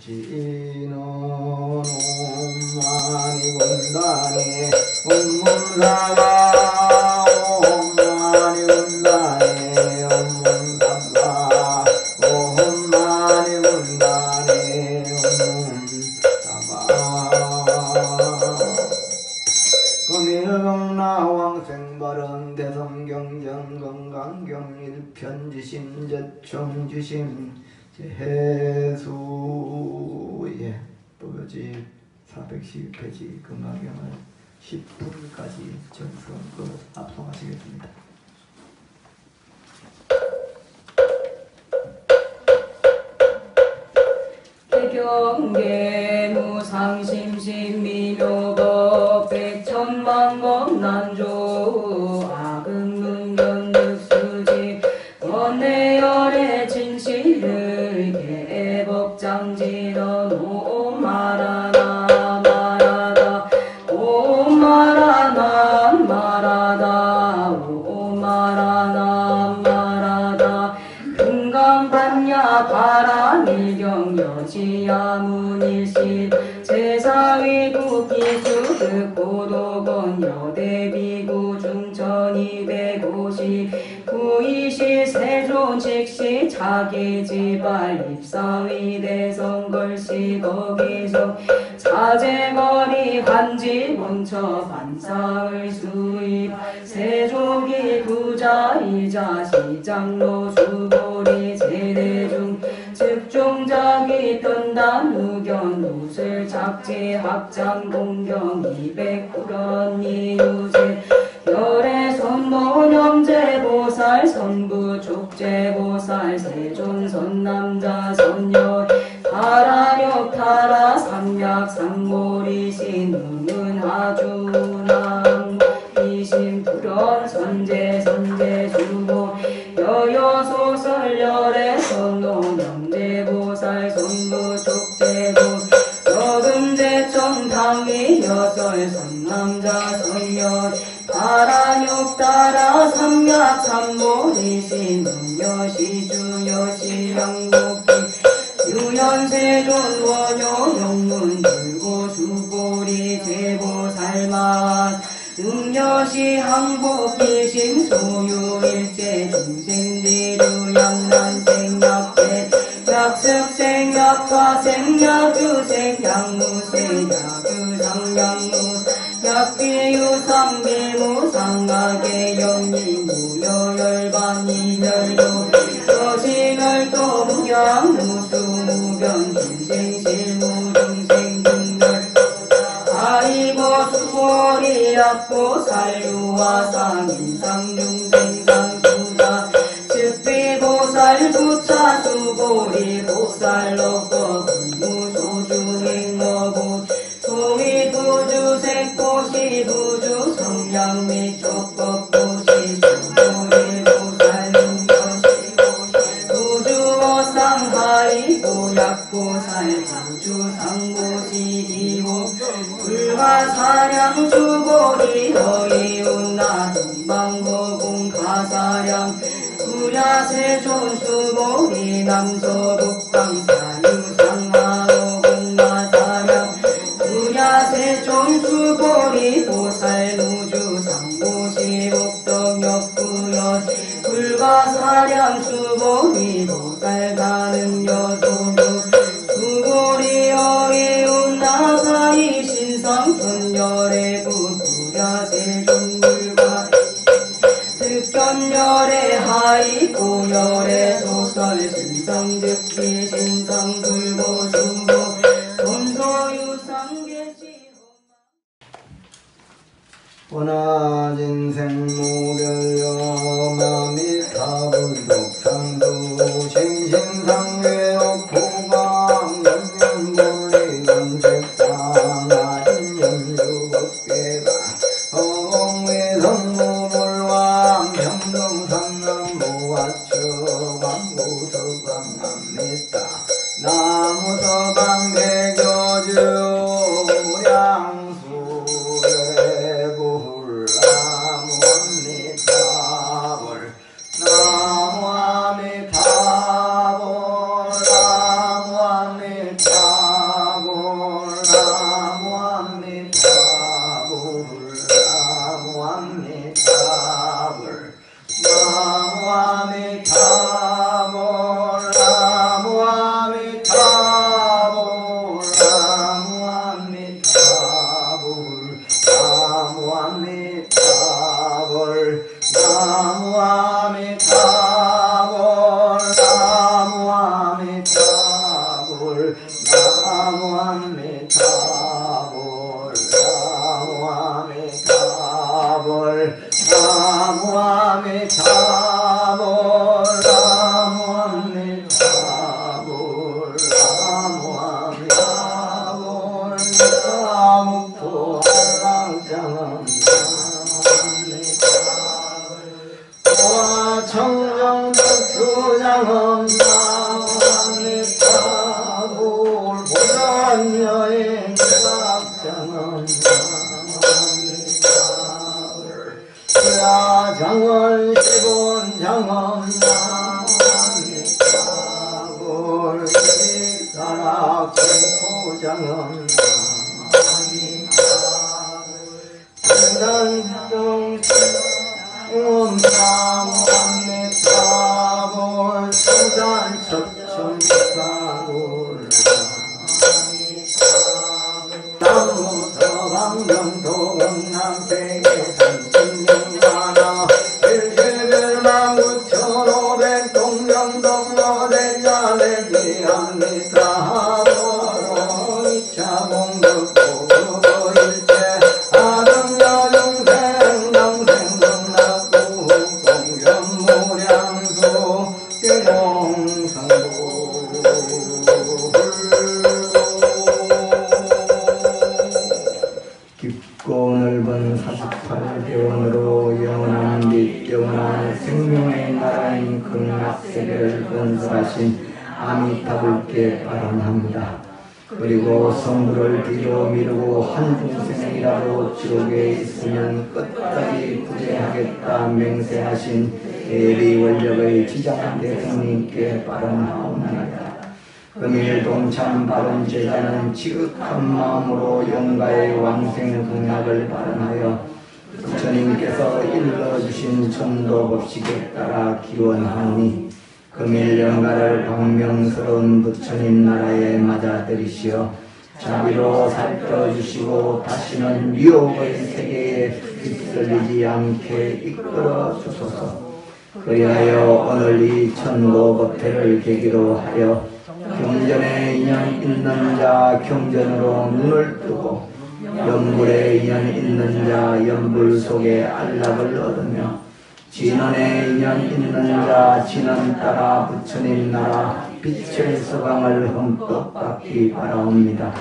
자지는 옴마니 군다니 옴문사가 옴마니 군다니 옴문사가 옴마니 군다니 옴문사가 금일강나왕생발은 대성경전 건강경 일편지심 제청지심 제해수의 도교집 412페이지 건강경을 10분까지 전수하고 합성하시겠습니다. 개경계 무상심심미묘법 백천만법 난조 악은문견득수지 원내열의 진실을 개법장지던 오마라나 마라다 오마라나 마라다 오마라나 마라다 금강반야 바람일경 여지야문일시 제사위국기수득 고도건 여대비구 중천이백오시 구이시 세존직시 자기지발 입사위대성걸시 거기서 사제거리 한지문처 반사의 수입 세족이 부자이자 시장로 수고리 제대중 즉종작이 뜬단 우견 우슬 작지 학장 공경 200구련 이유제 열애 선모념제 보살 선부 족제보살 세존 선남자 선녀 타라욕 타라 삼약 상모리신 응은하주남 이심 불연 선제 선제 주보 여여소설 열애 선노 명제보살 선부 족제보 여금제청 당위 여설 선남자 선녀 타라욕 따라 삼약 삼모리신 응여시주 여시양복기 유연세존 원효 영문 들고 수고리 제보살만 응여시 항복기심 소유일제 중생지류 양난생약대 약습생약과 생약유생 양무생 약유상양무 약비유상비무상하게 영리무여열반 이멸도 여신을도 무양무수무변 중생실무중생중멸도 아이고 수고리 약고 살류와 상인상중생상수자 즉비보살 수차 수고리 복살로고 무소중행너고 소위부주 색보시 부주 성량 및 족법보시 수고리 보살 능여시보시 부주어상하이고 약보살 부주상보시 불가사량 수고리 허이운나 동방거공 가사량 구야세존 수고리 남서북방 사유상하오공 가사량 구야세존 수고리 보살무주 상보시 옥덕역구여 불가사량 수고리 보살가는 여소교 수고리 어이운나가이 신상견열의 부구야세존불가 득견열의 하이고열의 소설 신상즉시 신상불보수보 돈소유상계시 원하진생무별여마미 타불독창도 심심상괴옥 고강 연면불리 감색당아인연유법계가 어공위성무불왕 평등상남무와처광구서광합니다 나무서방대교주 양수레불나무합니다 나무합니다 장은 단단동 음사무함내 타볼 수단 첩천 타볼 남무서방명 도금남세계 36만화 일체별만 9,500 동명동로대자대기합니다 이차공덕 보고일체 아등여중생 영생극락구 공견무량수 계룡성부 깊고 넓은 48대원으로 영원한 빛 영원한 생명의 나라인 극락세계를 건설하신 아미타불께 바람합니다. 그리고 성부를 뒤로 미루고 한 중생이라도 지옥에 있으면 끝까지 구제하겠다 맹세하신 대리원력의 지장 대성님께 바람하옵나이다. 금일 동참 바른 제자는 지극한 마음으로 영가의 왕생 공약을 발언하여 부처님께서 일러주신 천도법식에 따라 기원하오니 금일 영가를 광명스러운 부처님 나라에 맞아들이시어 자비로 살펴주시고 다시는 유혹의 세계에 휩쓸리지 않게 이끌어 주소서. 그리하여 오늘 이 천도법회를 계기로 하여 경전에 인연 있는 자 경전으로 눈을 뜨고 연불에 인연 있는 자 연불 속에 안락을 얻으며 진언에 인연 있는 자 진언 따라 부처님 나라 빛의 서강을 흠뻑 받기 바라옵니다.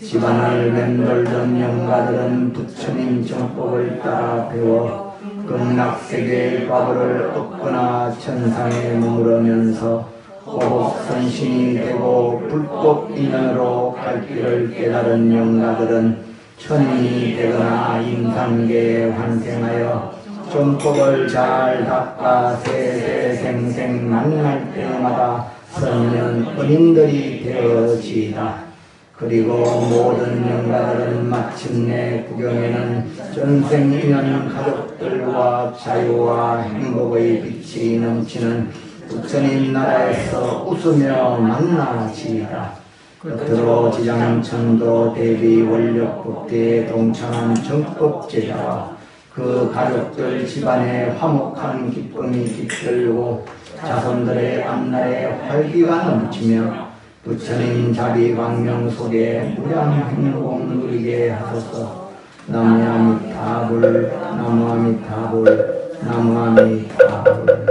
집안을 맴돌던 영가들은 부처님 정법을 따라 배워 극락세계의 과보를 얻거나 천상에 머무르면서 호복선신이 되고 불법 인연으로 갈 길을 깨달은 영가들은 천인이 되거나 임상계에 환생하여 정법을 잘 닦아 세세생생 만날 때마다 선nhân 은인들이 되어지이다. 그리고 모든 영가들은 마침내 구경에는 전생인연 가족들과 자유와 행복의 빛이 넘치는 부처님 나라에서 웃으며 만나지이다. 끝으로 지장천도 대비 원력법대에 동참한 정법제자와 그 가족들 집안에 화목한 기쁨이 깃들고 자손들의 앞날에 활기가 넘치며 부처님 자비광명 속에 무량행복 누리게 하소서. 나무아미타불 나무아미타불 나무아미타불.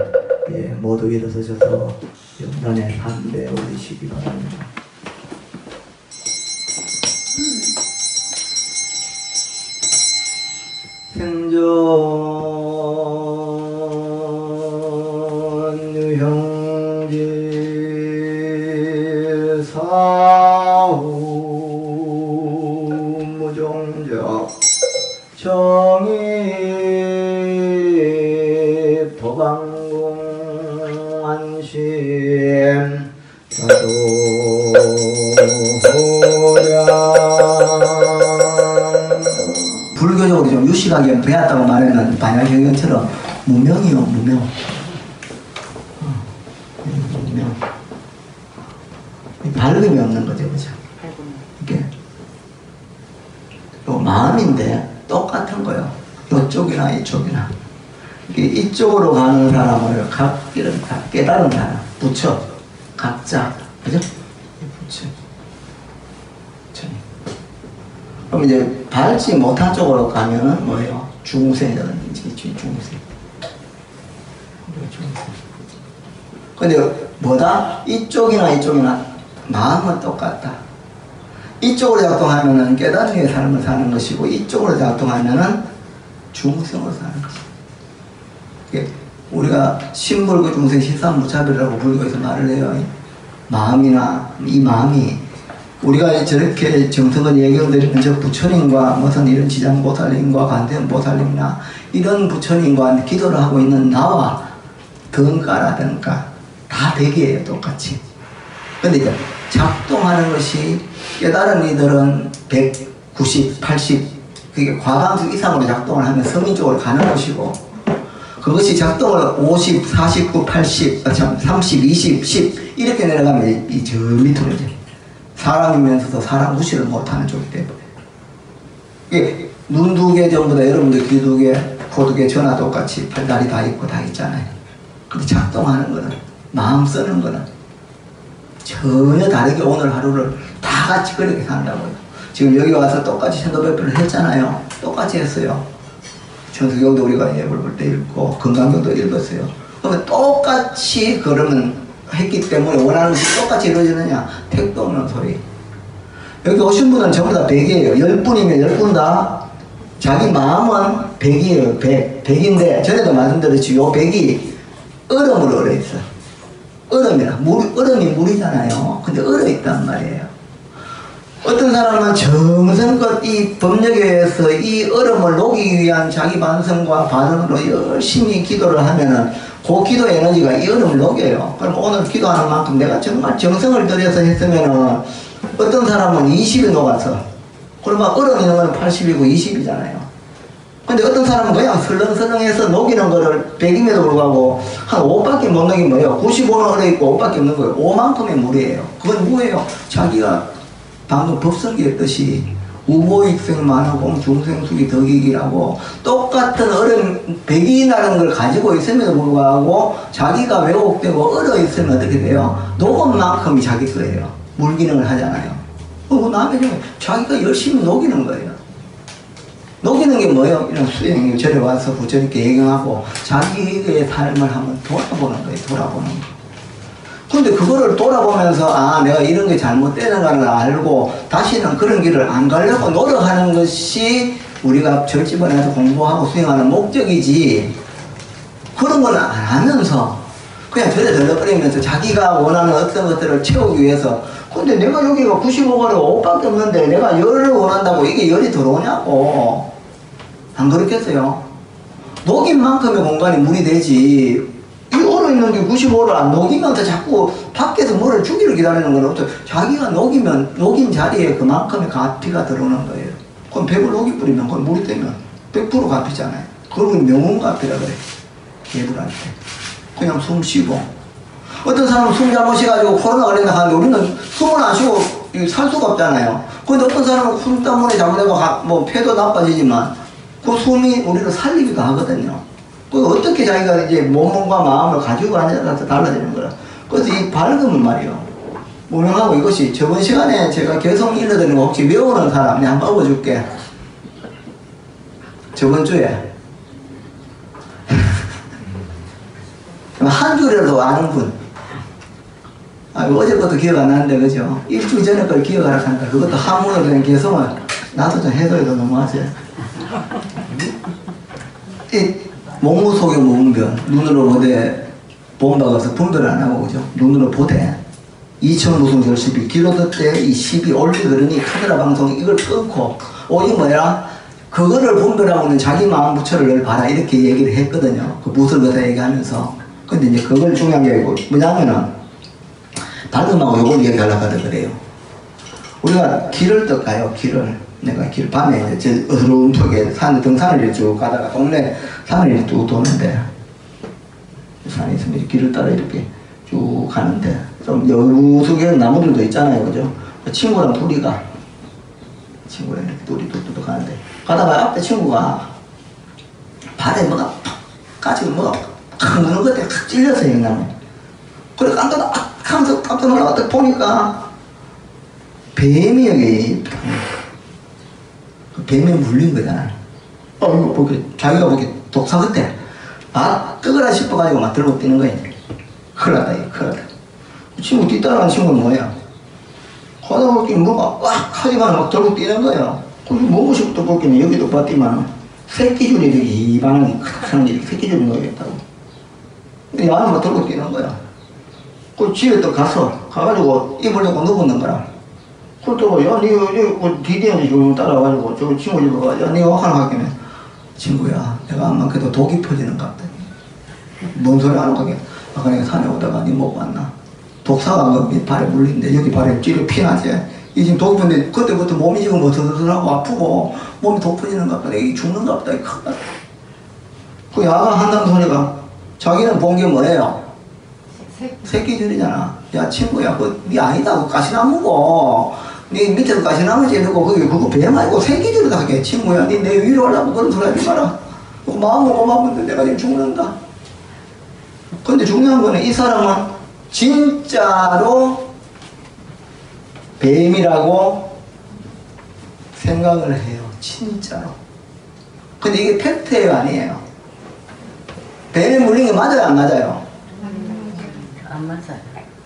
예, 모두 일어서셔서 영단에 담배 올리시기 바랍니다. 생전 유형지 사후 무종적 정의 도방공 안심 불교적으로 좀 유식하게 배웠다고 말하면 반야경전처럼 무명이요, 무명. 무명. 밝음이 없는 거죠, 그죠? 이게 또 마음인데 똑같은 거요. 이쪽이나 이쪽이나. 이쪽으로 가는 사람을 각길은 다 깨달은 사람, 부처, 각자, 그죠? 부처. 그럼 이제 밟지 못한 쪽으로 가면은 뭐예요? 중생이라든지 중생. 근데 뭐다? 이쪽이나 이쪽이나 마음은 똑같다. 이쪽으로 작동하면은 깨달음의 삶을 사는 것이고 이쪽으로 작동하면은 중생으로 사는 것이고. 우리가 신불구 중생 신삼무차별이라고 불교에서 말을 해요. 마음이나 이 마음이 우리가 저렇게 정성을 얘기해드리는 저 부처님과 무슨 이런 지장보살님과 관세음보살님이나 이런 부처님과 기도를 하고 있는 나와 등가라든가 다 대기예요, 똑같이. 근데 이제 작동하는 것이 깨달은 이들은 190, 80, 그게 과반수 이상으로 작동을 하면 성인 쪽으로 가는 것이고, 그것이 작동을 50, 49, 80, 30, 20, 10 이렇게 내려가면 이 저 밑으로 이제 사람이면서도 사람 무시를 못하는 쪽이 돼버려요. 이게 눈 두 개 전부 다 여러분들 귀 두 개, 코 두 개 전화 똑같이 팔다리 다 있고 다 있잖아요. 근데 작동하는 거는, 마음 쓰는 거는 전혀 다르게 오늘 하루를 다 같이 그렇게 산다고요. 지금 여기 와서 똑같이 천도백배를 했잖아요. 똑같이 했어요. 천수경도 우리가 예불 볼 때 읽고 건강경도 읽었어요. 그러면 똑같이 그러면 했기 때문에 원하는 것이 똑같이 이루어지느냐? 택도 없는 소리. 여기 오신 분은 전부 다 100이에요. 10분이면 10분 다 자기 마음은 100이에요. 100. 100인데 전에도 말씀드렸지, 요 100이 얼음으로 얼어있어. 얼음이라. 얼음이 물이잖아요. 근데 얼어있단 말이에요. 어떤 사람은 정성껏 이 법력에서 이 얼음을 녹이기 위한 자기 반성과 반응으로 열심히 기도를 하면은 그 기도 에너지가 이 얼음을 녹여요. 그럼 오늘 기도하는 만큼 내가 정말 정성을 들여서 했으면은 어떤 사람은 20이 녹아서, 그러면 얼음 있는 거는 80이고 20이잖아요. 근데 어떤 사람은 그냥 설렁설렁해서 녹이는 거를 100임에도 불구하고 한 5밖에 못 녹이면 뭐예요? 95는 얼어있고 5밖에 없는 거예요. 5만큼의 물이에요. 그건 뭐예요? 자기가 방금 법설기 했듯이 우보익생 만호공 중생수기 덕익이라고 똑같은 얼음 100이라는 걸 가지고 있음에도 불구하고 자기가 왜곡되고 얼어있으면 어떻게 돼요? 녹은 만큼이 자기 거예요. 물 기능을 하잖아요. 그리고 남의 경우에 자기가 열심히 녹이는 거예요. 녹이는 게 뭐예요? 이런 수행, 절에 와서 부처님께 예경하고 자기의 삶을 한번 돌아보는 거예요. 돌아보는 거. 근데 그거를 돌아보면서 아 내가 이런 게 잘못되는 걸 알고 다시는 그런 길을 안 가려고 노력하는 것이 우리가 절집원에서 공부하고 수행하는 목적이지, 그런 건 안 하면서 그냥 절에 덜렁거리면서 자기가 원하는 어떤 것들을 채우기 위해서, 근데 내가 여기가 95가로 5밖에 없는데 내가 열을 원한다고 이게 열이 들어오냐고. 안 그렇겠어요? 녹인 만큼의 공간이 물이 되지, 이 얼어있는 게 95를 안 녹이면서 자꾸 밖에서 물을 주기를 기다리는 건 어떻게, 자기가 녹이면 녹인 자리에 그만큼의 가피가 들어오는 거예요. 그럼 100을 녹이 뿌리면 그건 물이 되면 100% 가피잖아요. 그걸 명운가피라 그래. 개불할 때 그냥 숨 쉬고. 어떤 사람은 숨 잘못 쉬가지고 코로나 걸린다 하는데 우리는 숨을 안 쉬고 살 수가 없잖아요. 근데 어떤 사람은 숨 때문에 잘못해가 뭐 폐도 나빠지지만 그 숨이 우리를 살리기도 하거든요. 그 어떻게 자기가 이제 몸과 마음을 가지고 가느냐에 따라서 달라지는 거라. 그래서 이 밝음은 말이요, 무명하고 이것이 저번 시간에 제가 개성 일러드리는 거 혹시 외우는 사람 내가 한번 읽어줄게. 저번 주에 한 줄이라도 아는 분. 아, 어제 것도 기억 안 나는데, 그죠? 일주일 전에 걸 기억하라 하니까 그것도 한문으로 된 개성을 나도 좀 해줘야 너무하지. 이 목무 속의 무분별, 눈으로 보되 본박아서 분별을 안 하고, 그죠? 눈으로 보되 2000 무슨 결십이 기로드 때 이 10이 올리 그러니 카메라 방송 이걸 끊고 이 뭐야? 그거를 분별하고는 자기 마음 부처를 늘 봐라 이렇게 얘기를 했거든요. 그 무술 거다 얘기하면서. 근데 이제 그걸 중요한 게 아니고 뭐냐면은 밝음하고 요걸 얘기하려고 하다 그래요. 우리가 길을 또 가요. 길을 내가 길 밤에 이제 어두운 쪽에 산 등산을 쭉 가다가 동네 산을 쭉 도는데 산에 있으면 길을 따라 이렇게 쭉 가는데 좀 여우속에 나무들도 있잖아요, 그죠? 친구랑 둘이가 친구랑 둘이 뚝뚝 가는데 가다가 앞에 친구가 발에 뭐가 까지고 뭐가 탁 무는 것 같아. 탁 찔렸어요, 나무. 그래 하면서 깜짝 놀라서 보니까 뱀이 여기 뱀에 물린 거잖아. 이거 보게 자기가 보기 독사 그때 뜨거라 싶어가지고 막 들고 뛰는 거야. 큰일 났다, 이거 큰일 났다. 친구 뒤따라간 친구는 뭐야? 가다 보기 뭐가 꽉 하지만 막 들고 뛰는 거야. 그래서 뭐부터 보기는 여기도 봤지만 새끼줄이 이렇게 이반하게 크게 이렇게 새끼줄인 거겠다고. 근데 나는 막 들고 뛰는 거야. 그 집에 또 가가지고 입을 내고 누웠는 거라. 그렇다고, 야, 니 디디한테 조용 따라와가지고, 저 친구 집에 가, 야, 니가 하나 하겠네. 친구야, 내가 안만 그래도 독이 퍼지는 것 같더니. 뭔 소리 하는 거게? 아까 내가 산에 오다가 니 못 봤나? 독사가 그 발에 물린데 여기 발에 찌르 피나지. 이 지금 독이 붙는데 그때부터 몸이 지금 뭐 더더더하고 아프고 몸이 독 퍼지는 것 같다. 이 죽는 것 같다. 그 야가 한다는 소리가 자기는 본 게 뭐예요? 새끼줄이잖아. 야 친구야 네 아니다. 그 가시나무고 네 밑에서 가시나무 찌르고 거기 그거 배 말고 새끼줄이다. 그게 친구야 네 내 위로 올라가고 그런 소리 하지 마라. 마음은 고마운데 내가 지금 죽는다. 근데 중요한 거는 이 사람은 진짜로 뱀이라고 생각을 해요. 진짜로. 근데 이게 팩트예요, 아니에요? 뱀에 물린 게 맞아요, 안 맞아요? 안 맞아요.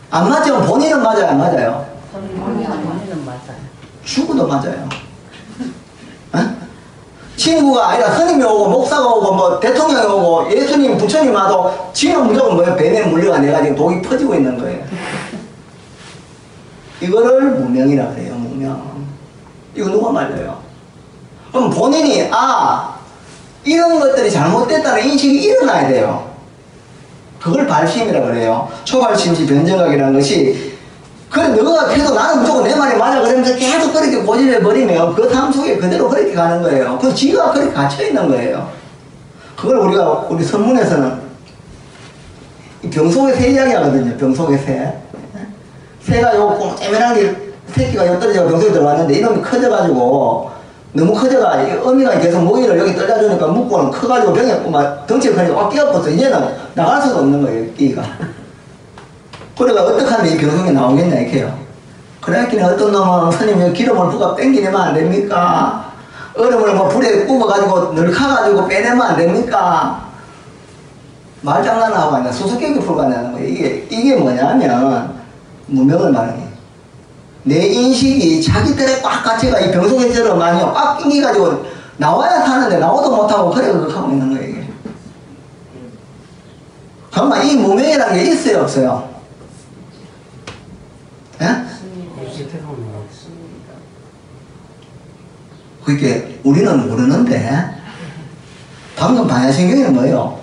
안 맞으면 본인은 맞아요, 안 맞아요? 본인은 맞아요. 죽어도 맞아요. 어? 친구가 아니라 스님이 오고 목사가 오고 뭐 대통령이 오고 예수님 부처님 와도 지는 무조건 뭐예요? 뱀에 물려가 내가 지금 독이 퍼지고 있는 거예요. 이거를 무명이라 그래요. 무명. 이거 누가 말려요? 그럼 본인이 이런 것들이 잘못됐다는 인식이 일어나야 돼요. 그걸 발심이라 그래요. 초발심시 변정각이라는 것이 그래 너가 계속 나는 무조건 내 말이 맞아 그러면서 계속 그렇게 고집해버리면 그 삶 속에 그대로 그렇게 가는 거예요. 그 지가 그렇게 갇혀있는 거예요. 그걸 우리 선문에서는 병속의 새 이야기 하거든요. 병속의 새. 새가 요 꽁짜매한 게 새끼가 옆떨어져서 병속에 들어왔는데 이놈이 커져가지고 너무 커져가 어미가 계속 모기를 여기 떨려주니까 묶고는 커가지고 병에 막 덩치가 크니까 꽉 끼어버렸어. 이제는 나갈 수가 없는 거예요. 끼가. 그래가 어떻게 하면 이 병성이 나오겠냐 이렇게요. 그랬더니 어떤 놈은 스님이 기름을 부가 땡기내면 안 됩니까? 얼음을 뭐 불에 굽어가지고 널카가지고 빼내면 안 됩니까? 말장난하고 아니라 수수께끼 풀고 하는 거예요. 이게 뭐냐면 무명을 말하는 거예요. 내 인식이 자기들의 꽉 갇혀가 이 병속에처럼 아니요 꽉 끼기가지고 나와야 사는데 나오도 못하고 그래 하고 있는 거예요. 이게. 정말 이 무명이라는 게 있어요 없어요? 예? 그게 우리는 모르는데 방금 반야신경에는 뭐예요?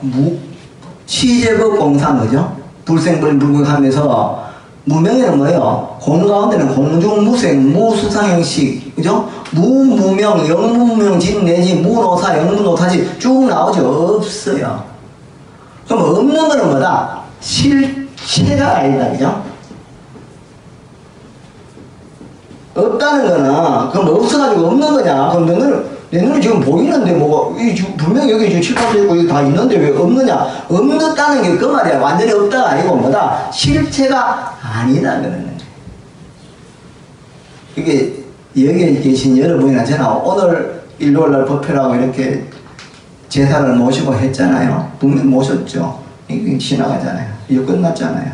시제법 공상 그죠? 불생불불하면서 무명에는 뭐예요? 공 가운데는 공중무생 무수상형식 그죠? 무무명 영무명 진 내지 무노사 영무노사지 쭉 나오죠. 없어요. 그럼 없는 거는 뭐다? 실체가 아니다 그죠? 없다는 거는 그럼 없어가지고 없는 거냐? 그럼 내 눈이 지금 보이는데 뭐가 분명히 여기 지금 칠판도 있고 여기 다 있는데 왜 없느냐? 없다는 게 그 말이야. 완전히 없다가 아니고 뭐다? 실체가 아니다 그러는 거야. 이게 여기에 계신 여러분이나 저나 오늘 일요일날 법회라고 이렇게 제사를 모시고 했잖아요. 분명히 모셨죠. 이게 지나가잖아요. 이거 끝났잖아요.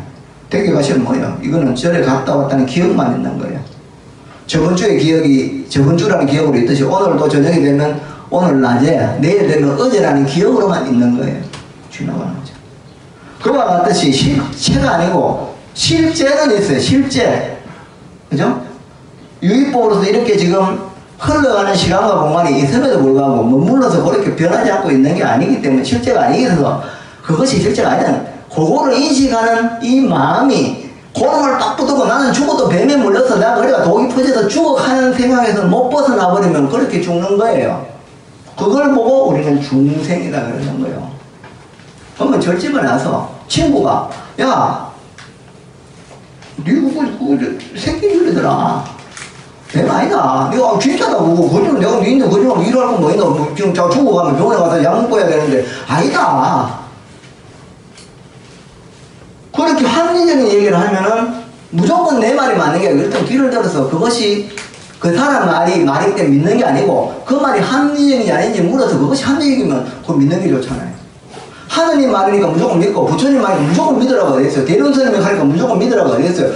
댁에 가시면 뭐예요? 이거는 절에 갔다 왔다는 기억만 있는 거예요. 저번 주의 기억이 저번 주라는 기억으로 있듯이 오늘도 저녁이 되면 오늘 낮에 내일 되면 어제라는 기억으로만 있는 거예요. 지나가는 거죠. 그와 같듯이 실체가 아니고 실제는 있어요. 실제. 그죠? 유의법으로서 이렇게 지금 흘러가는 시간과 공간이 있음에도 불구하고 머물러서 그렇게 변하지 않고 있는 게 아니기 때문에 실제가 아니기 때문에 그것이 실제가 아니라 그거를 인식하는 이 마음이 고름을 딱 붙고 나는 죽어도 뱀에 물려서 내가 그래가 독이 퍼져서 죽어가는 생각에서 못 벗어나 버리면 그렇게 죽는 거예요. 그걸 보고 우리는 중생이다 그러는 거예요. 한번 절집을 나서 친구가 야 니 그거 새끼 줄이더라. 뱀 아니다. 내가 진짜다 그거 거짓말 내가 니인데 거짓말 일할 건 뭐인데 뭐 지금 자 죽어가면 병원에 가서 약 먹어야 되는데 아니다. 그렇게 합리적인 얘기를 하면은 무조건 내 말이 맞는 게 아니라 일단 귀를 들어서 그것이 그 사람 말이기 때문에 믿는 게 아니고 그 말이 합리적인지 아닌지 물어서 그것이 합리적이면 그거 믿는 게 좋잖아요. 하느님 말이니까 무조건 믿고 부처님 말이니까 무조건 믿으라고 그랬어요. 대륜스님이 하니까 무조건 믿으라고 그랬어요.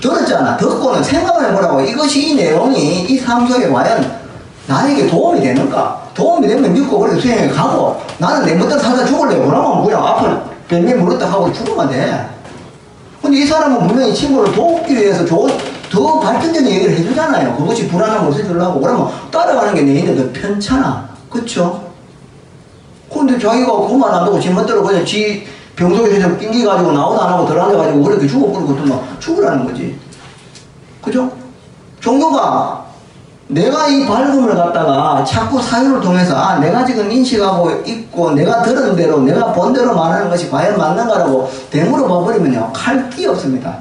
들었잖아. 듣고는 생각을 해보라고. 이것이 이 내용이 이 삶 속에 과연 나에게 도움이 되는가? 도움이 되면 믿고 그렇게 수행해 가고 나는 내 멋대로 살다 죽을래. 그러면 그냥 앞을 뱀이 물었다 하고 죽으면 돼. 근데 이 사람은 분명히 친구를 돕기 위해서 더 발전적인 얘기를 해주잖아요. 그것이 불안함을 없애주려고. 그러면 따라가는 게 내인데 더 편찮아. 그쵸? 근데 자기가 그만 안 하고 지 멋대로 그냥 지 병속에서 낑기가지고 나오도 안 하고 들어앉아가지고 그렇게 죽어버리고 또 막 죽으라는 거지. 그죠? 종교가 내가 이 밝음을 갖다가 자꾸 사유를 통해서 아 내가 지금 인식하고 있고 내가 들은 대로 내가 본 대로 말하는 것이 과연 맞는가라고 대물어 봐버리면요 칼 끼 없습니다.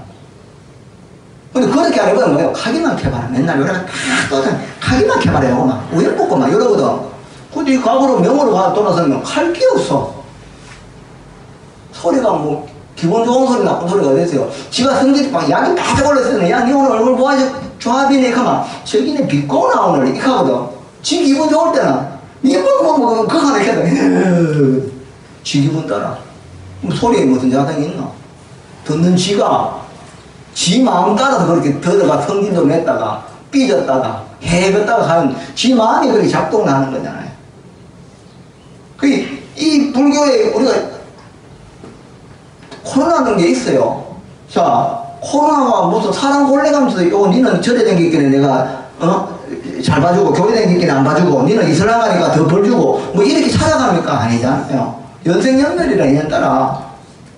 근데 그렇게 안 해보면 뭐예요? 카기만 캐봐라. 맨날 요래가 다 떠서 카기만 캐봐라요. 막 우연 뽑고 막 이러거든. 근데 이 과거로 명으로 돌아서면 칼 끼 없어. 소리가 뭐 기분 좋은 소리 나쁜 소리가 어딨어요. 지가 성질이 막 약이 바짝 올랐을 야 니 오늘 얼굴 뭐하지 조합이네 가만 저기네 비꼬나 오늘 이렇게 하거든. 지 기분 좋을 때는 니 뭐 그거 하나 캐다 지 기분 따라 소리에 무슨 자당이 있나. 듣는 지가 지 마음 따라서 그렇게 들어가 성질도 냈다가 삐졌다가 해겼다가 하는 지 마음이 그렇게 작동하는 거잖아요. 이 불교에 우리가 코로나는 게 있어요. 자, 코로나가 무슨 사람 골래가면서 요 니는 절에 댕기기는 내가 잘 봐주고 교회 댕기기는 안 봐주고 니는 이슬람 가니까 더 벌 주고 뭐 이렇게 찾아갑니까? 아니잖아요. 연생연멸이라 인연 따라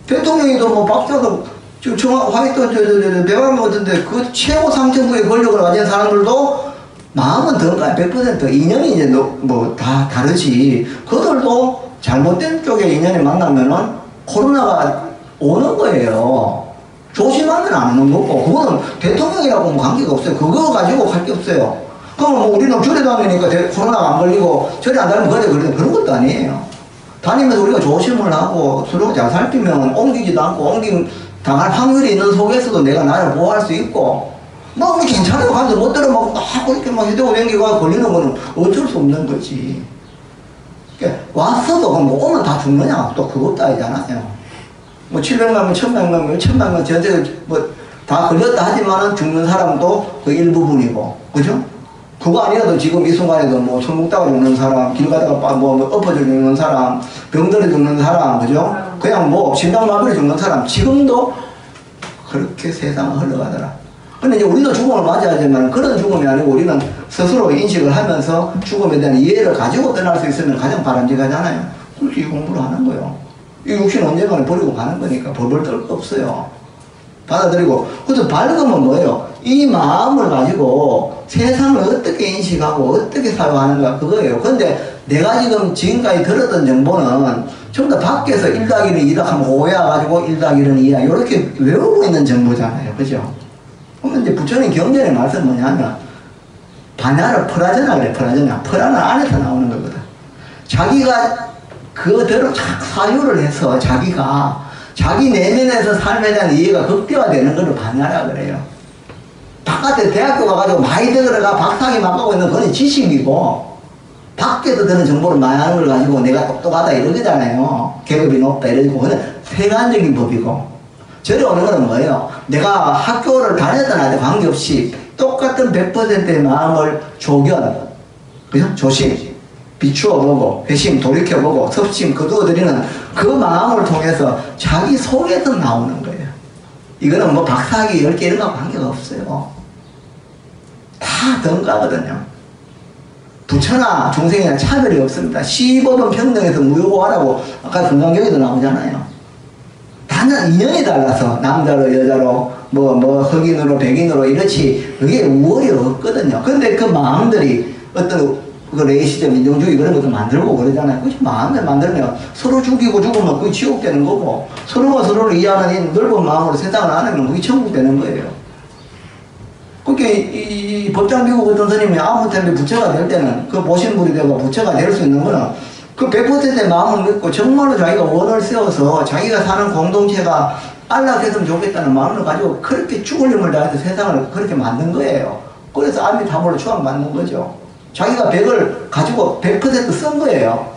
대통령이도 뭐 박사도 지금 화이트 대왕 같은데 그 최고 상층부의 권력을 가진 사람들도 마음은 던가요. 100% 인연이 이제 뭐 다 다르지. 그들도 잘못된 쪽에 인연이 만나면은 코로나가 오는 거예요. 조심하면 안 오는 거고 그거는 대통령이라고 뭐 관계가 없어요. 그거 가지고 할 게 없어요. 그럼 뭐 우리는 절에 다니니까 코로나가 안 걸리고 절에 안 다니면 그런 것도 아니에요. 다니면서 우리가 조심을 하고 서로 잘 살피면 옮기지도 않고 옮김 당할 확률이 있는 속에서도 내가 나를 보호할 수 있고 뭐 괜찮아요. 가서 못 들어먹고 이렇게 막 휴대고 댕기고 걸리는 거는 어쩔 수 없는 거지. 그러니까 왔어도 그럼 뭐 오면 다 죽느냐 또 그것도 아니잖아요. 뭐 700만, 1000명, 1000명 전체 뭐 다 걸렸다 하지만은 죽는 사람도 그 일부분이고, 그죠? 그거 아니라도 지금 이 순간에도 뭐 술 먹다가 죽는 사람, 길 가다가 뭐 엎어져 죽는 사람, 병들어 죽는 사람, 그죠? 그냥 뭐 심장마비로 죽는 사람, 지금도 그렇게 세상은 흘러가더라. 근데 이제 우리도 죽음을 맞이하지만 그런 죽음이 아니고 우리는 스스로 인식을 하면서 죽음에 대한 이해를 가지고 떠날 수 있으면 가장 바람직하잖아요. 그래서 이 공부를 하는 거예요. 이 육신 언젠가는 버리고 가는 거니까 벌벌 떨 거 없어요. 받아들이고. 그래서 밝음은 뭐예요? 이 마음을 가지고 세상을 어떻게 인식하고 어떻게 사용하는가 그거예요. 근데 내가 지금까지 들었던 정보는 전부 다 밖에서 1+1은 2다 하면 오해가지고 1+1은 2야. 이렇게 외우고 있는 정보잖아요. 그죠? 그러면 이제 부처님 경전의 말씀 뭐냐면 반야를 퍼라잖아 그래. 퍼라는 안에서 나오는 거거든. 자기가 그대로 사유를 해서 자기 내면에서 삶에 대한 이해가 극대화되는 걸 반야라 그래요. 바깥에 대학교 가가지고 많이 들어가 박사학위 막 하고 있는 그건 지식이고 밖에서 드는 정보를 많이 하는 걸 가지고 내가 똑똑하다 이러잖아요. 계급이 높다 이러고 그건 세간적인 법이고 저리 오는 거는 뭐예요? 내가 학교를 다녔던 아이들 관계없이 똑같은 100%의 마음을 조견, 그죠? 조심, 비추어보고 회심, 돌이켜보고 섭심, 거두어들이는 그 마음을 통해서 자기 속에서 나오는 거예요. 이거는 뭐 박사학위 10개 이런 거 관계가 없어요. 다 등가거든요. 부처나 중생이나 차별이 없습니다. 시법은 평등해서 무효고하라고 아까 금강경에도 나오잖아요. 단연 인연이 달라서 남자로 여자로 뭐 흑인으로 백인으로 이렇지 그게 우월이 없거든요. 근데 그 마음들이 어떤 그 레이시즘 인종주의 그런 것도 만들고 그러잖아요. 그치 마음을 만들면 서로 죽이고 죽으면 그게 지옥 되는 거고 서로가 서로를 이해하는 이 넓은 마음으로 세상을 안으면 그게 천국 되는 거예요. 그렇게 이 법장 비구 같은 스님이 아무튼 부처가 될 때는 그 보신불이 되고 부처가 될 수 있는 거는 그 100%의 마음을 믿고 정말로 자기가 원을 세워서 자기가 사는 공동체가 안락했으면 좋겠다는 마음을 가지고 그렇게 죽을 힘을 다해서 세상을 그렇게 만든 거예요. 그래서 아미타불로 추앙받는 거죠. 자기가 100을 가지고 100% 쓴 거예요.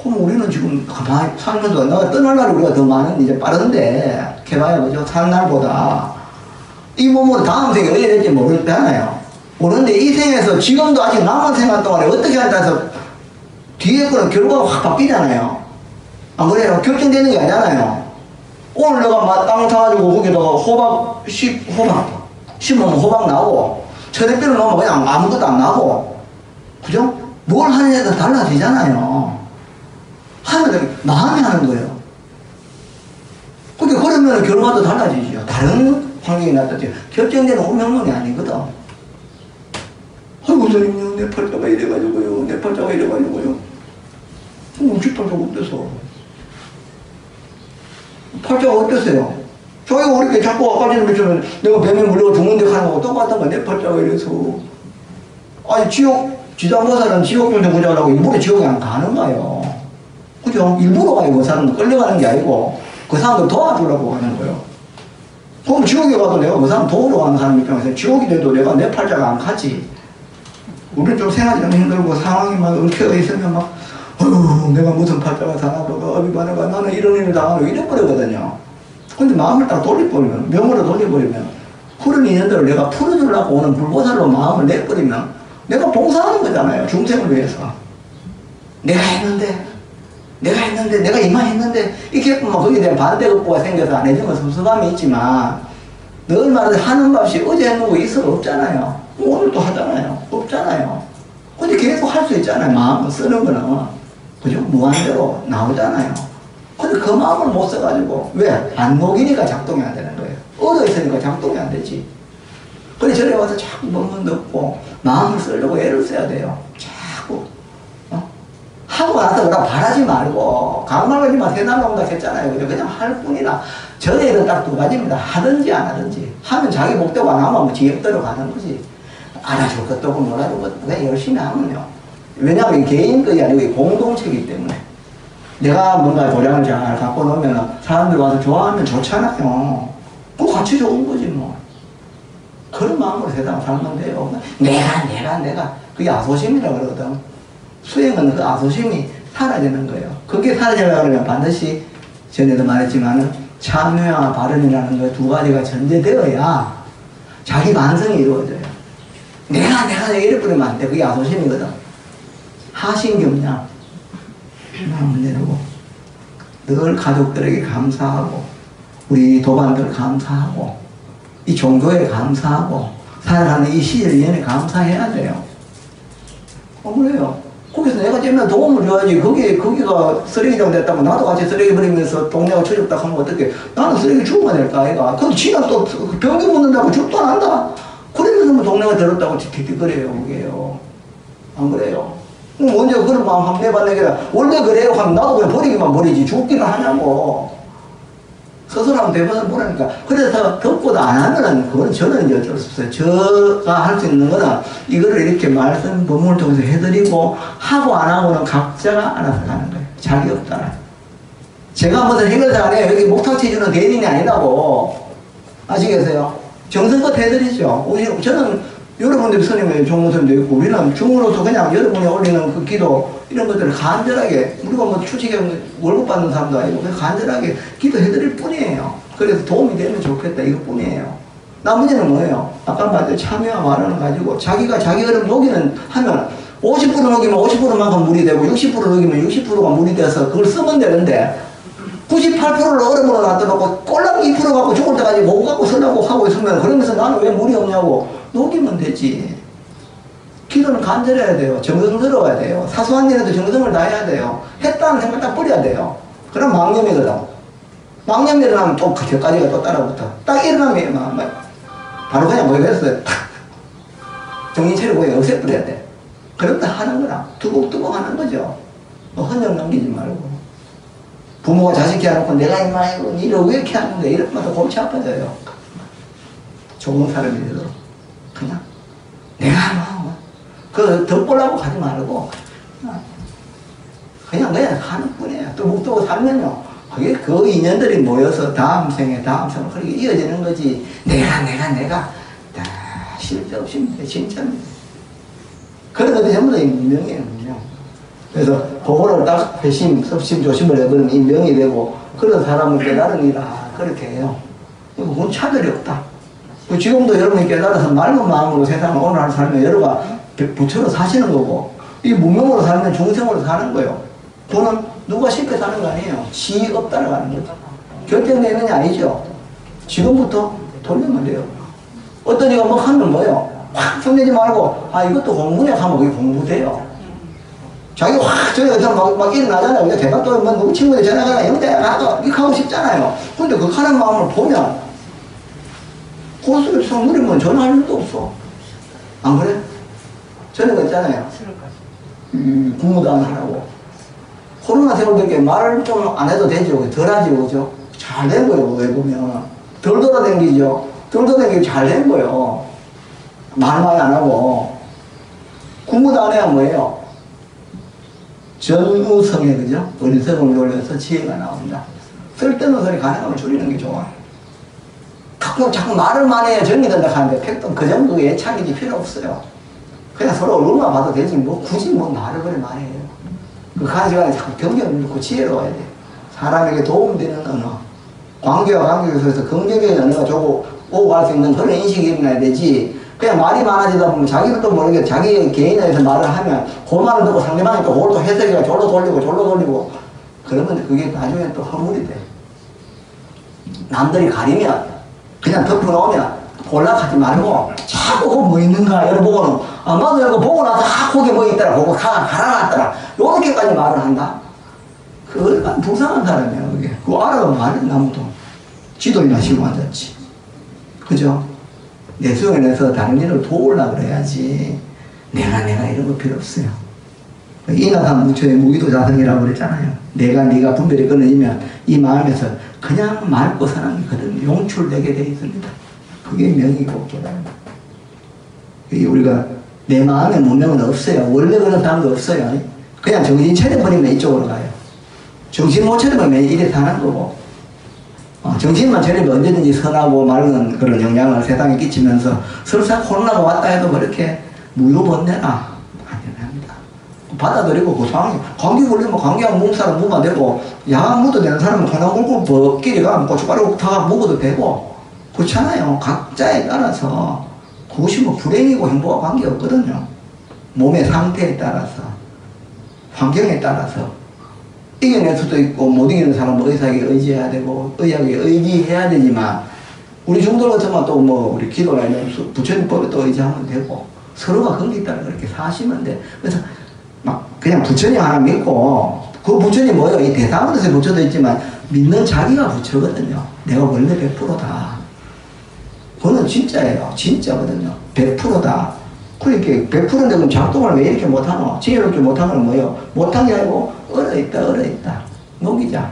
그럼 우리는 지금 가만히 살면서 내가 떠날 날 우리가 더 많은 이제 빠른데 개봐야 그죠? 사는 날보다 이 몸으로 다음 생에 어떻게 될지 모르잖아요. 모르는데 이 생에서 지금도 아직 남은 생활 동안에 어떻게 할까 해서 뒤에 거는 결과가 확 바뀌잖아요. 안 그래요? 결정되는 게 아니잖아요. 오늘 내가 땅을 타가지고 거기다가 호박 심으면 호박 나오고 철회비를 넣으면 그냥 아무것도 안 나고 그죠? 뭘 하느냐에 따라 달라지잖아요. 하면 마음이 하는 거예요. 그러니까 그러면 결과도 달라지죠. 다른 환경이 나타나죠. 결정되는 운명론이 아니거든. 아이고, 선생님, 내 팔자가 이래가지고요. 내 팔자가 이래가지고요. 우리 팔자가 어때서? 팔자가 어땠어요? 저희가 그렇게 자꾸 아까 전에 말처럼 내가 뱀에 물려가 죽는데 하는 거하고 똑같은 거야. 내 팔자가 이래서. 아니, 지장보살은 지옥 중생 구자라고 일부러 지옥에 안 가는 거예요. 그죠? 일부러 가요. 그 사람은 끌려가는 게 아니고, 그 사람을 도와주려고 하는 거예요. 그럼 지옥에 가도 내가 그 사람 도우러 가는 사람 입장에서 지옥이 돼도 내가 내 팔자가 안 가지. 우리는 좀 생활이 좀 힘들고 상황이 막 얽혀 있으면 막, 어휴, 내가 무슨 팔자가 사나보가, 어비바나가 나는 이런 일을 당하고 이래버리거든요. 근데 마음을 딱 돌려버리면, 명으로 돌려버리면, 그런 인연들을 내가 풀어주려고 오는 불보살로 마음을 내버리면, 내가 봉사하는 거잖아요. 중생을 위해서. 내가 이만했는데, 이렇게 뭐 거기에 대한 반대급부가 생겨서 안 해주면 섭섭함이 있지만, 늘 말하듯이 하는 값이 어제 했는 거 있어 없잖아요. 오늘 또 하잖아요. 없잖아요. 근데 계속 할 수 있잖아요. 마음을 쓰는 거는. 그죠? 무한대로 나오잖아요. 근데 그 마음을 못 써가지고, 왜? 안 녹이니까 작동이 안 되는 거예요. 얻어 있으니까 작동이 안 되지. 근데 저래 와서 자꾸 먹는 데 없고, 마음을 쓰려고 애를 써야 돼요. 자꾸. 하고 나서 그냥 바라지 말고, 강말하지만 세상 나온다 했잖아요. 그냥 할 뿐이나. 전에는 딱 두 가지입니다. 하든지 안 하든지. 하면 자기 목표가 나오면 지역대로 가는 거지. 알아줄 것도 없고 몰아줄 것도 없고 그냥 열심히 하면요. 왜냐하면 개인 것이 아니고 공동체이기 때문에. 내가 뭔가 도량을 잘 갖고 놓으면 사람들 와서 좋아하면 좋잖아요. 그거 같이 좋은 거지 뭐. 그런 마음으로 세상을 살면 돼요. 내가. 그게 아소심이라고 그러거든. 수행은 그 아소심이 사라지는 거예요. 그게 사라지려면 반드시 전에도 말했지만은 참여와 발언이라는 거 두 가지가 전제되어야 자기 반성이 이루어져요. 내가 이래 버리면 안 돼. 그게 아소심이거든. 하신경량 마음을 내려고 늘 가족들에게 감사하고 우리 도반들 감사하고 이 종교에 감사하고 살아가는 이 시절 인연에 감사해야 돼요. 그래요. 거기서 내가 찌면 도움을 줘야지. 거기가 쓰레기장 됐다고 나도 같이 쓰레기 버리면서 동네가 처졌다 하면 어떡해. 나는 쓰레기 주우면 될까, 아이가. 근데 지가 또 병기 묻는다고 죽도 안 한다. 그러면서 뭐 동네가 들었다고 틱틱거려요, 그게요. 안 그래요? 언제 그런 마음 한번 내봤네. 원래 그래요 하면 나도 그냥 버리기만 버리지. 죽기는 하냐고. 스스로 대부분 보라니까. 그래서 덮고도 안 하면은 그건 저는 어쩔 수 없어요. 제가 할 수 있는 거는 이거를 이렇게 말씀 법문을 통해서 해드리고 하고 안 하고는 각자가 알아서 가는 거예요. 자기 없잖아요. 제가 무슨 해결사 안 해요. 여기 목탁치 주는 대리인이 아니라고. 아시겠어요? 정성껏 해드리죠. 저는 여러분들 스님의 종무선도 있고 우리는 중으로서 그냥 여러분이 올리는 그 기도 이런 것들을 간절하게 우리가 뭐 추측에 월급 받는 사람도 아니고 그냥 간절하게 기도해드릴 뿐이에요. 그래서 도움이 되면 좋겠다 이것뿐이에요. 나머지는 뭐예요? 아까 말했듯이 참여와 말하는 가지고 자기가 자기 얼음 녹이는 하면 50% 녹이면 50%만큼 물이 되고 60% 녹이면 60%가 물이 돼서 그걸 쓰면 되는데 98%를 얼음으로 놔둬놓고 꼴랑 2% 갖고 죽을 때까지 못 갖고 쓰려고 하고 있으면 그러면서 나는 왜 물이 없냐고 녹이면 되지. 기도는 간절해야 돼요. 정성 들어야 돼요. 사소한 일에도 정성을 다해야 돼요. 했다는 생각 딱 버려야 돼요. 그럼 망념이거든. 망념이 일어나면 또 그때까지가 또 따라붙어. 딱 일어나면 바로 그냥 모여있어요. 정신 차리고 그냥 없애버려야 돼. 그렇다 하는 거라. 두곡두곡 하는 거죠. 헌정 넘기지 말고. 부모가 자식 키워놓고 내가 이만하고 니를 왜 이렇게 하는데 이러면 골치 아파져요. 좋은 사람이 되도록 그냥 내가 뭐 그 덕보려고 가지 말고 그냥 하는 뿐이에요. 또 묵두고 살면요 그게 그 인연들이 모여서 다음 생에 그렇게 이어지는 거지. 내가 다 실패없습니다. 진짜입니다. 그런 것도 전부 다 인명이에요. 인명. 그래서 그거를 딱 회심, 섭심, 조심을 해버리면 인명이 되고 그런 사람을 깨달으니라 그렇게 해요. 그건 차별이 없다. 지금도 여러분이 깨달아서 맑은 마음으로 세상을 오늘 살면 여러가 부처로 사시는 거고 이 무명으로 살면 중생으로 사는 거예요. 그거는 누가 쉽게 사는 거 아니에요. 지 없다라고 하는 거죠. 결정되는 게 아니죠. 지금부터 돌리면 돼요. 어떤 이가 뭐 하면 뭐예요? 확 성내지 말고 이것도 공부냐 하면 그게 공부돼요. 자기 확 저기 막 일어나잖아요. 그냥 대박 또 뭐 누구 친구들 전화가 영대야 가고 이렇게 하고 싶잖아요. 근데 그 하는 마음을 보면 고속에서 누리면 전화할 일도 없어. 안 그래? 저는 거 있잖아요. 국무도 안 하라고. 코로나 세월되게 말을 좀 안 해도 되죠. 덜 하지, 그죠? 잘 된 거예요, 왜 보면. 덜 돌아다니죠. 덜 돌아다니기 잘 된 거예요. 말 많이 안 하고. 국무도 안 해야 뭐예요? 전우성에, 그죠? 어리석음을 돌려서 지혜가 나온다. 쓸데없는 소리 가능하면 줄이는 게 좋아. 자꾸 말을 많이 해야 정이 된다 하는데, 팩도 그 정도의 애착이지 필요 없어요. 그냥 서로 얼굴만 봐도 되지, 뭐, 굳이 뭐 말을 그래 많이 해요. 그 한 시간에 자꾸 경계를 놓고 지혜로워야 돼. 사람에게 도움되는 언어. 관계와 관계에서 긍정적인 언어가 오고 갈 수 있는 그런 인식이 일어나야 되지. 그냥 말이 많아지다 보면 자기도 또 모르게 자기 개인에서 말을 하면 그 말을 듣고 상대방이 또 그걸 또 해석해가 졸로 돌리고 그러면 그게 나중에 또 허물이 돼. 남들이 가리면 그냥 덮어놓으면 볼락하지 말고 자꾸 그거 뭐 있는가 열어보고는 아마도 이거 보고 나서 거기 뭐 있더라 보고 갈아놨더라 요렇게까지 말을 한다. 그 얼마나 불쌍한 사람이야 그게. 그거 알아도 말을 나무도 지도이나 시고 앉았지. 그죠? 내 수용에 내서 다른 일을 도우려고 그래야지. 내가 이런 거 필요 없어요. 인하산 무초의 무기도 자성이라고 그랬잖아요. 네가 분별이 끊어지면 이 마음에서 그냥 맑고 선한 게 그대로 용출되게 되어 있습니다. 그게 명이고 깨달음입니다. 우리가 내 마음의 문명은 없어요. 원래 그런 사람도 없어요. 그냥 정신 차려버리면 이쪽으로 가요. 정신 못 차려버리면 이래 사는 거고, 정신만 차리면 언제든지 선하고 맑은 그런 영향을 세상에 끼치면서 설사 코로나가 왔다 해도 그렇게 무효번뇌나 아니랍니다. 받아들이고 그 상황이 감기 걸리면 감기약 몸살은 먹으면 되고 약 먹어도 되는 사람은 그냥 굴고 벗끼리 가면 고춧가루 다 먹어도 되고 그렇잖아요. 각자에 따라서 그것이 뭐 불행이고 행복과 관계없거든요. 몸의 상태에 따라서 환경에 따라서 이겨낼 수도 있고 못 이기는 사람은 의사에게 의지해야 되고 의학에 의지해야 되지만 우리 중들 같으면 또 뭐 우리 기도나 이런 부처님법에 또 의지하면 되고 서로가 거기에 따라 그렇게 사시면 돼. 그래서 막 그냥 부처님 하나 믿고 그 부처님 뭐예요? 이 대사문에서 부처도 있지만 믿는 자기가 부처거든요. 내가 원래 100%다. 그거는 진짜예요. 진짜거든요. 100%다. 그러니까 100%인데 그럼 작동을 왜 이렇게 못하노? 지혜롭게 못하는 건 뭐예요? 못한 게 아니고 얼어있다. 녹이자.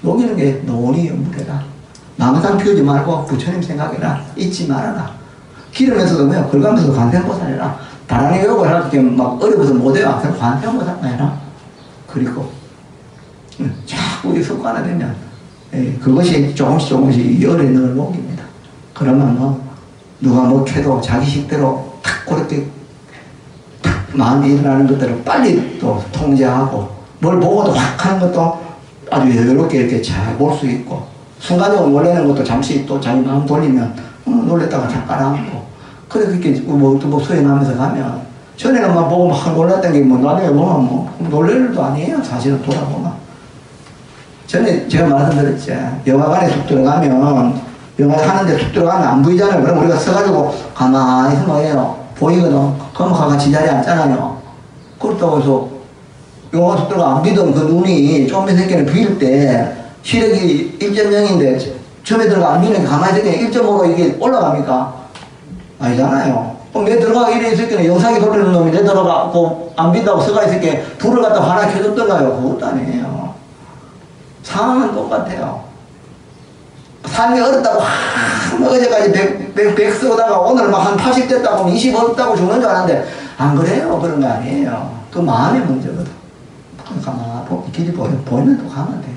녹이는 게 노원이 연무대다. 남상 피우지 말고 부처님 생각해라. 잊지 말아라. 기름에서도 뭐야? 걸가면서도 관세음보살해라. 다란히 외우고 이렇게 막 어려워서 못해요. 관세음보살 해라. 그리고 자꾸 우리 습관화되면 그것이 조금씩 열에 넣을 녹입니다. 그러면 뭐 누가 뭐 해도 자기 식대로 탁 그렇게 탁 마음이 일어나는 것들을 빨리 또 통제하고 뭘 보고도 확 하는 것도 아주 여유롭게 이렇게 잘 볼 수 있고 순간적으로 놀라는 것도 잠시 또 자기 마음 돌리면 놀랬다가 잘 깔아앉고 그래 그렇게 뭐 수행하면서 가면 전에는 막 보고 막 놀랐던 게 뭐 나중에 보면 뭐 놀랄 일도 아니에요. 사실은 돌아보면 전에 제가 말씀드렸죠. 영화관에 툭 들어가면 영화 하는데 툭 들어가면 안 보이잖아요. 그럼 우리가 서가지고 가만히 있으면 뭐예요? 보이거든. 그럼 같이 자리에 앉잖아요. 그렇다고 해서 영화 툭 들어가 안 비던 그 눈이 좀 새끼는 비일 때 시력이 1.0인데 처음에 들어가 안 비는 게 가만히 있으면 1.5로 이게 올라갑니까? 아니잖아요. 그럼 내 들어가가 이래 있을 때는 영상이 돌리는 놈이 내 들어가고 안 빈다고 서가 있을 때 불을 갖다 하나 켜줬던가요? 그것도 아니에요. 상황은 똑같아요. 삶이 어렵다고 어제까지 100 쓰다가 오늘 막 한 80 됐다고 20 얻었다고 죽는 줄 알았는데 안 그래요. 그런 거 아니에요. 그 마음의 문제거든. 가만 길이 보이면 또 가면 돼.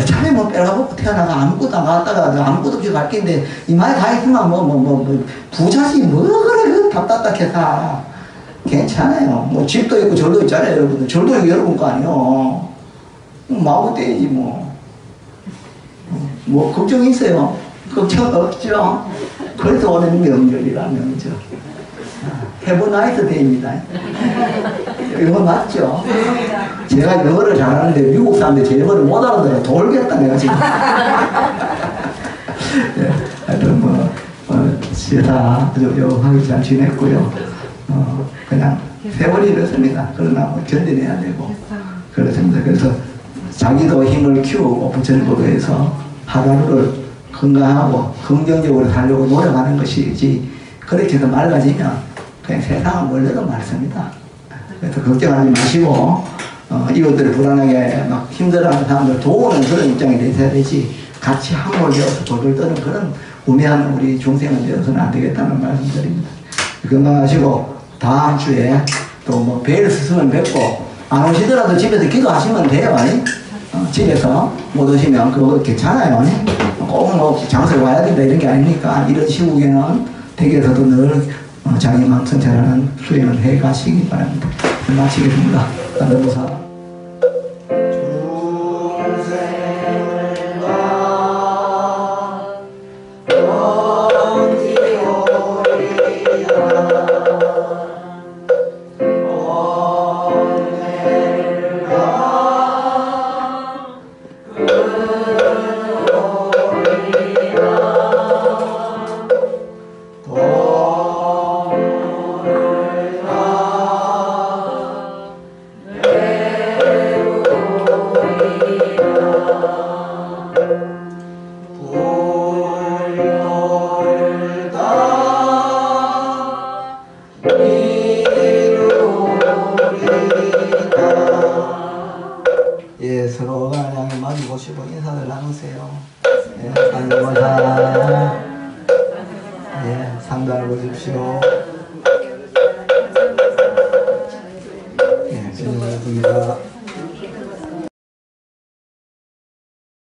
어차피 뭐 빼가보고 태어나가 아무것도 안 갔다가 아무것도 없이 갈 긴데 이마에 가 있으면 부자지 뭐 그래 그 답답해서 괜찮아요. 뭐 집도 있고 절도 있잖아요. 여러분들 절도 있고 여러분 거 아니요. 마구 때리지 뭐 걱정이 있어요. 걱정 없죠. 그래서 오늘 명절이라면 저 Have a nice day입니다. 이거 맞죠? 제가 영어를 잘하는데 미국 사람들 제 영어를 못 알아들어 돌겠다 내가 지금. 하여튼 세다 하기 잘 지냈고요. 그냥 세월이 이렇습니다. 그러나 뭐 견뎌내야 되고 그렇습니다. 그래서 자기도 힘을 키우고 부처님 법에서 하루하루를 건강하고 긍정적으로 살려고 노력하는 것이지 그렇게 해서 맑아지면 그냥 세상은 원래도 맑습니다. 그래서 걱정하지 마시고 이웃들 불안하게 막 힘들어하는 사람들 도우는 그런 입장이 되셔야 되지 같이 함몰 되어서 돌돌 떠는 그런 우매한 우리 중생은 되어서는 안 되겠다는 말씀드립니다. 건강하시고 다음 주에 또 뭐 뵐 수 있으면 뵙고 안 오시더라도 집에서 기도하시면 돼요. 집에서 못 오시면 그거 괜찮아요. 꼭 뭐 장소에 와야 된다 이런 게 아니니까 이런 시국에는 댁에서도 늘 자기 마음 성찰하는 수행을 해 가시기 바랍니다. 마치겠습니다. 감사합니다. 예, 서로가 양해 마주 보시고 인사를 나누세요. 예, 상담사. 예, 상담을 보십시오. 예, 진행하겠습니다.